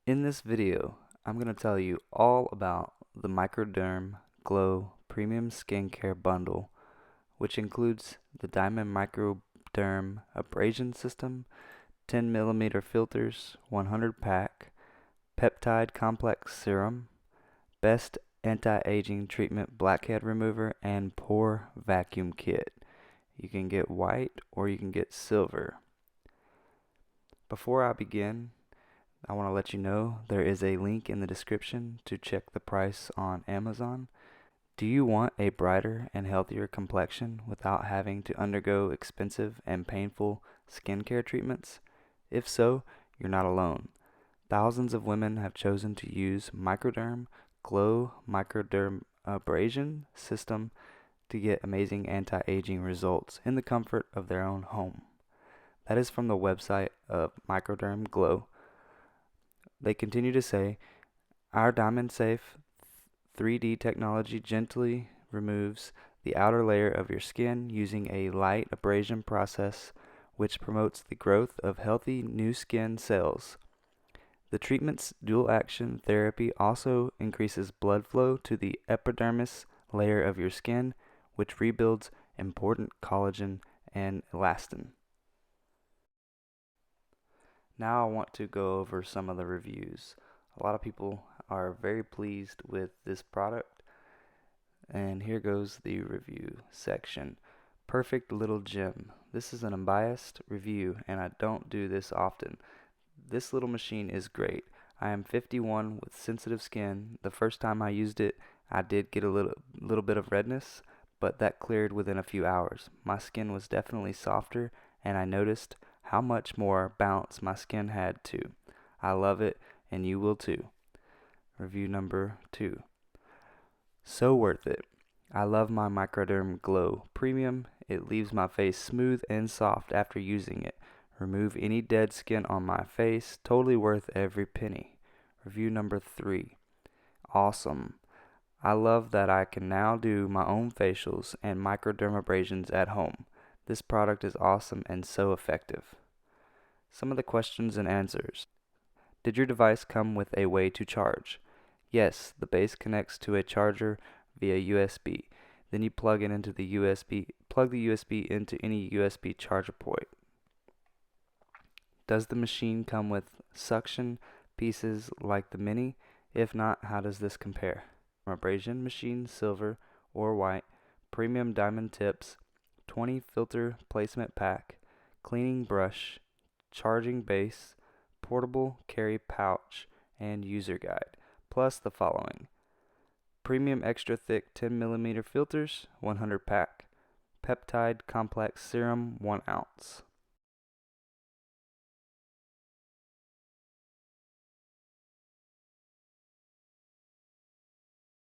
In this video, I'm going to tell you all about the Microderm GLO Premium Skincare Bundle, which includes the Diamond Microderm Abrasion System, 10mm filters, 100 pack, Peptide Complex Serum, Best Anti-Aging Treatment Blackhead Remover, and Pore Vacuum Kit. You can get white or you can get silver. Before I begin, I want to let you know there is a link in the description to check the price on Amazon. Do you want a brighter and healthier complexion without having to undergo expensive and painful skincare treatments? If so, you're not alone. Thousands of women have chosen to use Microderm GLO Microdermabrasion system to get amazing anti-aging results in the comfort of their own home. That is from the website of Microderm GLO. They continue to say, our diamond safe 3D technology gently removes the outer layer of your skin using a light abrasion process which promotes the growth of healthy new skin cells. The treatment's dual action therapy also increases blood flow to the epidermis layer of your skin, which rebuilds important collagen and elastin. Now I want to go over some of the reviews. A lot of people are very pleased with this product, and here goes the review section. Perfect little gem. This is an unbiased review, and I don't do this often. This little machine is great. I am 51 with sensitive skin. The first time I used it, I did get a little bit of redness, but that cleared within a few hours. My skin was definitely softer, and I noticed how much more bounce my skin had too. I love it, and you will too. Review number 2. So worth it. I love my Microderm GLO Premium. It leaves my face smooth and soft after using it. Remove any dead skin on my face. Totally worth every penny. Review number 3. Awesome. I love that I can now do my own facials and microdermabrasions at home. This product is awesome and so effective. Some of the questions and answers. Did your device come with a way to charge? Yes, the base connects to a charger via USB. Then you plug the USB into any USB charger port. Does the machine come with suction pieces like the Mini? If not, how does this compare? Abrasion machine, silver or white, premium diamond tips, 20 filter placement pack, cleaning brush, charging base, portable carry pouch, and user guide, plus the following: premium extra thick 10mm filters, 100 pack, peptide complex serum, 1 ounce.